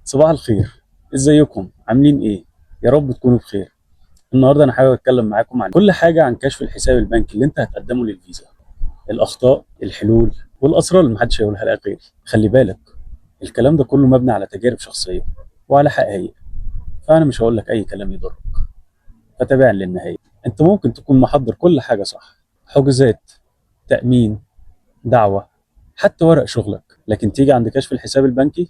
صباح الخير. ازيكم عاملين ايه؟ يا رب تكونوا بخير. النهارده انا حابب اتكلم معاكم عن كل حاجه عن كشف الحساب البنكي اللي انت هتقدمه للفيزا. الاخطاء، الحلول، والاسرار اللي محدش هيقولها لك غيري. خلي بالك، الكلام ده كله مبني على تجارب شخصيه وعلى حقائق، فانا مش هقول لك اي كلام يضرك. فتابعني للنهايه. انت ممكن تكون محضر كل حاجه صح: حجوزات، تامين، دعوه، حتى ورق شغلك، لكن تيجي عند كشف الحساب البنكي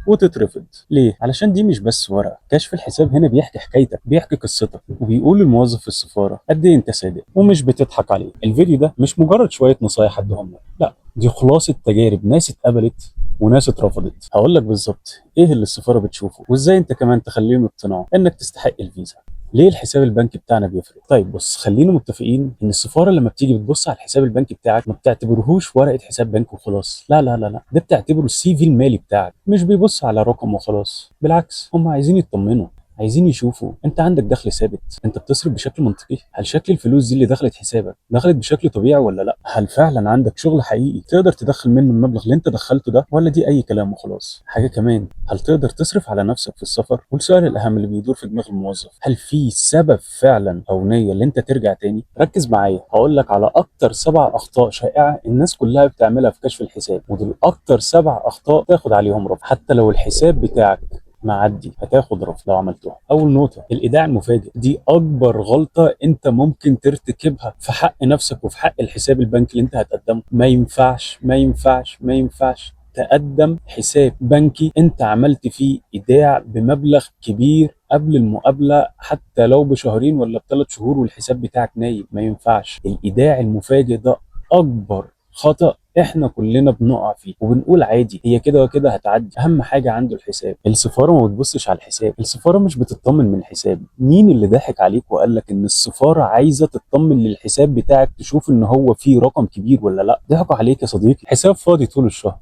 وتترفض. ليه؟ علشان دي مش بس ورقه. كشف الحساب هنا بيحكي حكايتك، بيحكي قصتك، وبيقول للموظف في السفاره قد ايه انت صادق ومش بتضحك عليه. الفيديو ده مش مجرد شويه نصايح ادهم لك، لا، دي خلاصه تجارب ناس اتقبلت وناس اترفضت. هقول لك بالظبط ايه اللي السفاره بتشوفه، وازاي انت كمان تخليهم يقتنعوا انك تستحق الفيزا. ليه الحساب البنكي بتاعنا بيفرق؟ طيب بص، خلينا متفقين ان السفاره لما بتيجي بتبص على الحساب البنكي بتاعك ما بتعتبرهوش ورقه حساب بنك وخلاص. لا لا لا لا، ده بتعتبره السي في المالي بتاعك. مش بيبص على رقم وخلاص، بالعكس هم عايزين يطمنوا، عايزين يشوفوا انت عندك دخل ثابت، انت بتصرف بشكل منطقي، هل شكل الفلوس دي اللي دخلت حسابك دخلت بشكل طبيعي ولا لا، هل فعلا عندك شغل حقيقي تقدر تدخل منه المبلغ اللي انت دخلته ده، ولا دي اي كلام وخلاص. حاجه كمان، هل تقدر تصرف على نفسك في السفر؟ والسؤال الاهم اللي بيدور في دماغ الموظف، هل في سبب فعلا او نيه اللي انت ترجع تاني؟ ركز معايا، هقول لك على اكتر 7 اخطاء شائعه الناس كلها بتعملها في كشف الحساب، ودول اكتر 7 اخطاء تاخد عليهم رفض. حتى لو الحساب بتاعك معدي هتاخد رفض لو عملتوها. اول نقطه، الايداع المفاجئ. دي اكبر غلطه انت ممكن ترتكبها في حق نفسك وفي حق الحساب البنكي اللي انت هتقدمه. ما ينفعش ما ينفعش ما ينفعش تقدم حساب بنكي انت عملت فيه ايداع بمبلغ كبير قبل المقابله، حتى لو بشهرين ولا ب3 شهور والحساب بتاعك نايم. ما ينفعش. الايداع المفاجئ ده اكبر خطأ احنا كلنا بنقع فيه، وبنقول عادي هي كده وكده هتعدي. اهم حاجه عنده الحساب. السفاره ما بتبصش على الحساب، السفاره مش بتطمن من الحساب. مين اللي ضحك عليك وقال لك ان السفاره عايزه تطمن للحساب بتاعك تشوف ان هو فيه رقم كبير ولا لا؟ ضحكوا عليك يا صديقي. حساب فاضي طول الشهر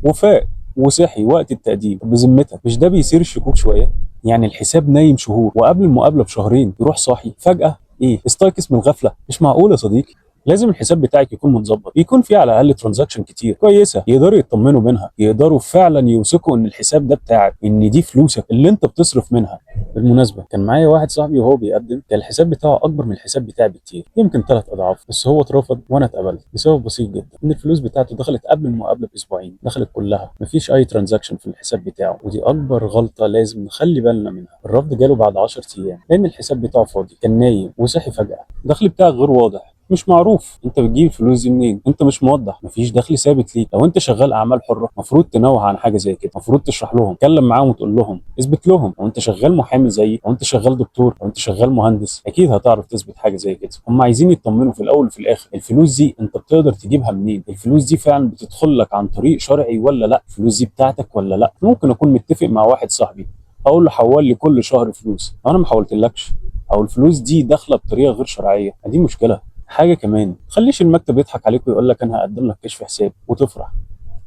وفاق وصحي وقت التقديم. بذمتك مش ده بيثير الشكوك شويه؟ يعني الحساب نايم شهور وقبل المقابله بشهرين يروح صاحي فجاه. ايه، استيقظ من الغفله؟ مش معقول يا صديقي. لازم الحساب بتاعك يكون متظبط، يكون فيه على الاقل ترانزاكشن كتير كويسه يقدروا يطمنوا منها، يقدروا فعلا يوثقوا ان الحساب ده بتاعك، ان دي فلوسك اللي انت بتصرف منها. بالمناسبه، كان معايا واحد صاحبي وهو بيقدم كان الحساب بتاعه اكبر من الحساب بتاعي بكتير، يمكن 3 اضعاف، بس هو اترفض وانا اتقبلت بسبب بسيط جدا، ان الفلوس بتاعته دخلت قبل المقابله باسبوعين، دخلت كلها، مفيش اي ترانزاكشن في الحساب بتاعه. ودي اكبر غلطه لازم نخلي بالنا منها. الرفض جاله بعد 10 ايام لان الحساب بتاعه فاضي، كان نايم وصحي فجاه. الدخل بتاعك غير واضح، مش معروف انت بتجيب الفلوس دي منين، انت مش موضح، مفيش دخل ثابت ليك. لو انت شغال اعمال حره المفروض تنوه عن حاجه زي كده، المفروض تشرح لهم، تكلم معاهم وتقول لهم، اثبت لهم. لو انت شغال محامي زيي، لو انت شغال دكتور، لو انت شغال مهندس، اكيد هتعرف تثبت حاجه زي كده. هم عايزين يطمنوا في الاول وفي الاخر الفلوس دي انت بتقدر تجيبها منين، الفلوس دي فعلا بتدخل لك عن طريق شرعي ولا لا، الفلوس دي بتاعتك ولا لا. ممكن اكون متفق مع واحد صاحبي اقول له حول لي كل شهر فلوس، انا ما حولتلكش، او الفلوس دي داخله بطريقه غير شرعيه، دي مشكله. حاجه كمان، تخليش المكتب يضحك عليك ويقول لك انا هقدم لك كشف حساب وتفرح.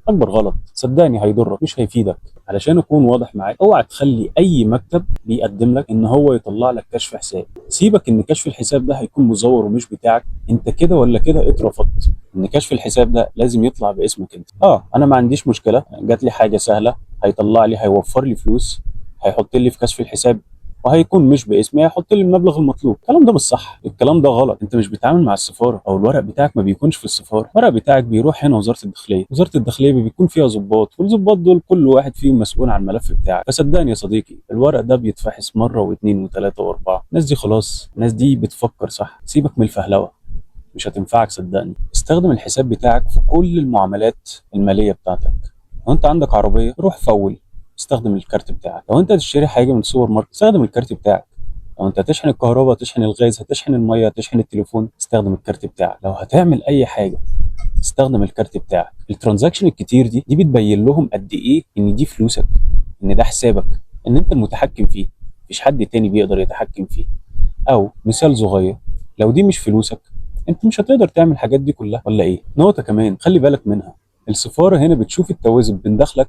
اكبر غلط، صدقني هيضرك مش هيفيدك. علشان اكون واضح معاك، اوعى تخلي اي مكتب بيقدم لك ان هو يطلع لك كشف حساب. سيبك ان كشف الحساب ده هيكون مزور ومش بتاعك، انت كده ولا كده اترفضت. ان كشف الحساب ده لازم يطلع باسمك انت. انا ما عنديش مشكله، جات لي حاجه سهله، هيطلع لي، هيوفر لي فلوس، هيحط لي في كشف الحساب وهيكون مش باسمي، هيحط لي المبلغ المطلوب. الكلام ده مش صح، الكلام ده غلط. انت مش بتتعامل مع السفاره، او الورق بتاعك ما بيكونش في السفاره، الورق بتاعك بيروح هنا وزاره الداخليه. وزاره الداخليه بيكون فيها ضباط، والضباط دول كل واحد فيهم مسؤول عن الملف بتاعك. فصدقني يا صديقي، الورق ده بيتفحص مره واثنين وثلاثه واربعه. الناس دي خلاص، الناس دي بتفكر صح. سيبك من الفهلوه، مش هتنفعك صدقني. استخدم الحساب بتاعك في كل المعاملات الماليه بتاعتك. لو انت عندك عربيه روح فول، استخدم الكارت بتاعك. لو انت هتشتري حاجه من سوبر ماركت استخدم الكارت بتاعك. لو انت هتشحن الكهرباء، تشحن الغاز، هتشحن الميه، هتشحن التليفون، استخدم الكارت بتاعك. لو هتعمل اي حاجه استخدم الكارت بتاعك. الترانزاكشن الكتير دي بتبين لهم قد ايه ان دي فلوسك، ان ده حسابك، ان انت المتحكم فيه، مفيش حد تاني بيقدر يتحكم فيه. او مثال صغير، لو دي مش فلوسك انت مش هتقدر تعمل الحاجات دي كلها، ولا ايه؟ نقطه كمان خلي بالك منها، السفاره هنا بتشوف التوازن بين دخلك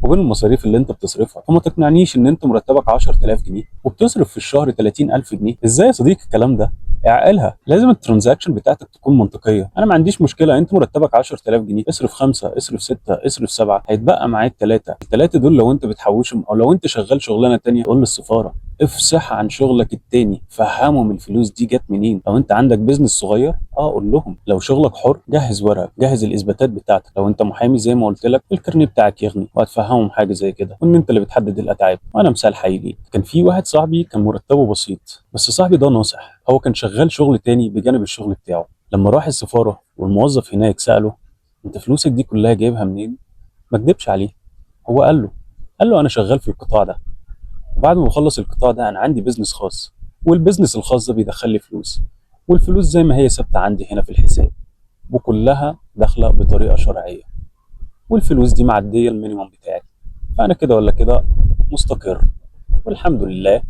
وبين المصاريف اللي انت بتصرفها. فما تقنعنيش ان انت مرتبك 10000 جنيه وبتصرف في الشهر 30000 جنيه. ازاي يا صديقي الكلام ده؟ اعقلها. لازم الترانزاكشن بتاعتك تكون منطقيه. انا ما عنديش مشكله، انت مرتبك 10000 جنيه، اصرف 5، اصرف 6، اصرف 7، هيتبقى معاك 3. الثلاثه دول لو انت بتحوشهم، او لو انت شغال شغلانه تانية، قول للسفاره افصح عن شغلك التاني، فهمهم الفلوس دي جت منين. لو انت عندك بيزنس صغير قول لهم. لو شغلك حر جهز ورق، جهز الاثباتات بتاعتك. لو انت محامي زي ما قلت لك الكارنيه بتاعك يغني، وهتفهمهم حاجه زي كده، وان انت اللي بتحدد الاتعاب. وانا مثال حي ليك. كان في واحد صاحبي كان مرتبه بسيط، بس صاحبي ده ناصح، هو كان شغال شغل تاني بجانب الشغل بتاعه. لما راح السفاره والموظف هناك ساله انت فلوسك دي كلها جايبها منين، ما كدبش عليه. هو قال له انا شغال في القطاع ده، وبعد ما بخلص القطاع ده انا عندي بيزنس خاص، والبيزنس الخاص ده بيدخل لي فلوس، والفلوس زي ما هي ثابته عندي هنا في الحساب، وكلها داخله بطريقه شرعيه، والفلوس دي معديه المينيمم بتاعي. فانا كده ولا كده مستقر، والحمد لله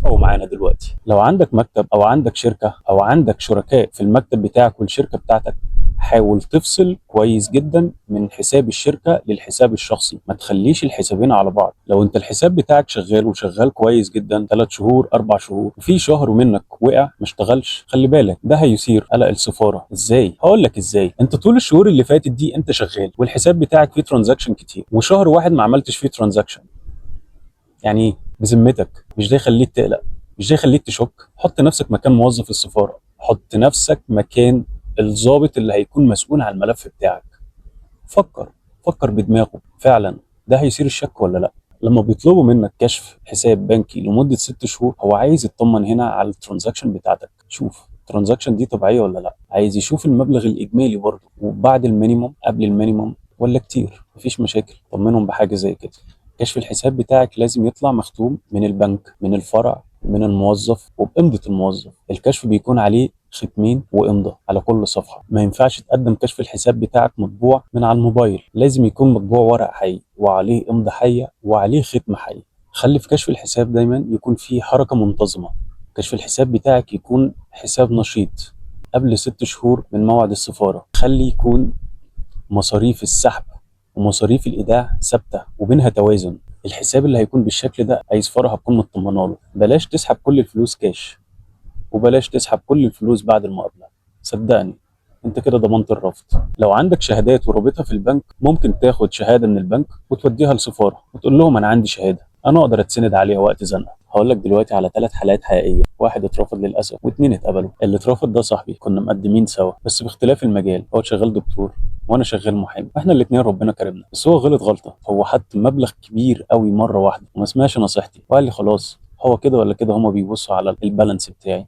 هو معانا دلوقتي. لو عندك مكتب او عندك شركه او عندك شركاء في المكتب بتاعك والشركه بتاعتك، حاول تفصل كويس جدا من حساب الشركه للحساب الشخصي. ما تخليش الحسابين على بعض. لو انت الحساب بتاعك شغال وشغال كويس جدا 3 شهور 4 شهور، وفي شهر منك وقع ما اشتغلش، خلي بالك ده هيثير قلق السفاره. ازاي؟ هقول لك ازاي. انت طول الشهور اللي فاتت دي انت شغال والحساب بتاعك فيه ترانزاكشن كتير، وشهر واحد ما عملتش فيه ترانزاكشن، يعني ايه؟ بذمتك مش ده يخليك تقلق؟ مش ده يخليك تشك؟ حط نفسك مكان موظف السفاره، حط نفسك مكان الضابط اللي هيكون مسؤول عن الملف بتاعك. فكر بدماغه، فعلا ده هيثير الشك ولا لا؟ لما بيطلبوا منك كشف حساب بنكي لمده 6 شهور، هو عايز يطمن هنا على الترانزاكشن بتاعتك. شوف الترانزاكشن دي طبيعيه ولا لا. عايز يشوف المبلغ الاجمالي برضه، وبعد المينيموم قبل المينيموم ولا كتير. مفيش مشاكل، طمنهم بحاجه زي كده. كشف الحساب بتاعك لازم يطلع مختوم من البنك، من الفرع، من الموظف، وبإمضة الموظف. الكشف بيكون عليه ختمين وإمضة على كل صفحة. ما ينفعش تقدم كشف الحساب بتاعك مطبوع من على الموبايل، لازم يكون مطبوع ورق حي وعليه إمضة حية وعليه ختم حي. خلي في كشف الحساب دايما يكون فيه حركة منتظمة. كشف الحساب بتاعك يكون حساب نشيط. قبل 6 شهور من موعد السفارة خلي يكون مصاريف السحب ومصاريف الايداع ثابته وبينها توازن. الحساب اللي هيكون بالشكل ده عايز فرع هتكون مطمنه له. بلاش تسحب كل الفلوس كاش، وبلاش تسحب كل الفلوس بعد المقابله. صدقني انت كده ضمنت الرفض. لو عندك شهادات ورابطها في البنك، ممكن تاخد شهاده من البنك وتوديها للسفاره وتقول لهم انا عندي شهاده، انا اقدر اتسند عليها وقت زنقه. هقول لك دلوقتي على 3 حالات حقيقيه، واحد اترفض للاسف واتنين اتقبلوا. اللي اترفض ده صاحبي، كنا مقدمين سوا بس باختلاف المجال. هو شغال دكتور وانا شغال محامي، احنا الاثنين ربنا كرمنا. بس هو غلط غلطه، هو حط مبلغ كبير قوي مره واحده وما سمعش نصيحتي، وقال لي خلاص هو كده ولا كده هما بيبصوا على البالانس بتاعي،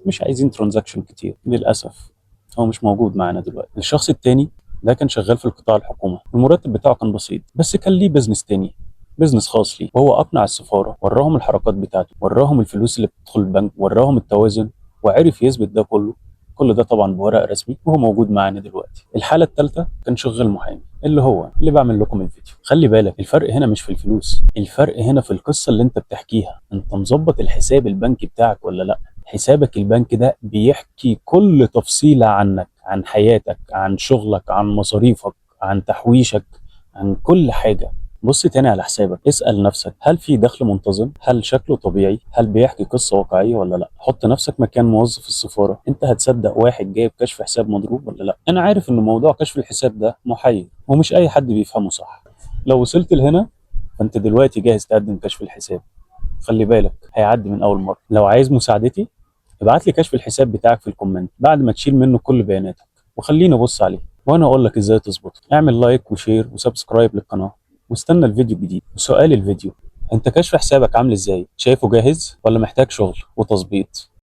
مش عايزين ترانزاكشن كتير. للاسف هو مش موجود معانا دلوقتي. الشخص التاني ده كان شغال في القطاع الحكومي، المرتب بتاعه كان بسيط، بس كان ليه بيزنس تاني، بيزنس خاص ليه. وهو اقنع السفاره، وراهم الحركات بتاعته، وراهم الفلوس اللي بتدخل البنك، وراهم التوازن، وعرف يثبت ده كله. كل ده طبعا بورق رسمي، وهو موجود معانا دلوقتي. الحاله الثالثه كان شغال محامي، اللي بعمل لكم الفيديو. خلي بالك الفرق هنا مش في الفلوس، الفرق هنا في القصه اللي انت بتحكيها. انت مظبط الحساب البنكي بتاعك ولا لا؟ حسابك البنكي ده بيحكي كل تفصيلة عنك، عن حياتك، عن شغلك، عن مصاريفك، عن تحويشك، عن كل حاجة. بص تاني على حسابك، اسأل نفسك هل في دخل منتظم؟ هل شكله طبيعي؟ هل بيحكي قصة واقعية ولا لا؟ حط نفسك مكان موظف السفارة. انت هتصدق واحد جايب كشف حساب مضروب ولا لا؟ انا عارف ان موضوع كشف الحساب ده محير ومش اي حد بيفهمه صح. لو وصلت لهنا فانت دلوقتي جاهز تقدم كشف الحساب. خلي بالك هيعدي من اول مرة. لو عايز مساعدتي ابعت لي كشف الحساب بتاعك في الكومنت بعد ما تشيل منه كل بياناتك، وخليني ابص عليه وانا اقول لك ازاي تظبطه. اعمل لايك وشير وسبسكرايب للقناه، واستنى الفيديو الجديد. وسؤال الفيديو، انت كشف حسابك عامل ازاي؟ شايفه جاهز ولا محتاج شغل وتظبيط؟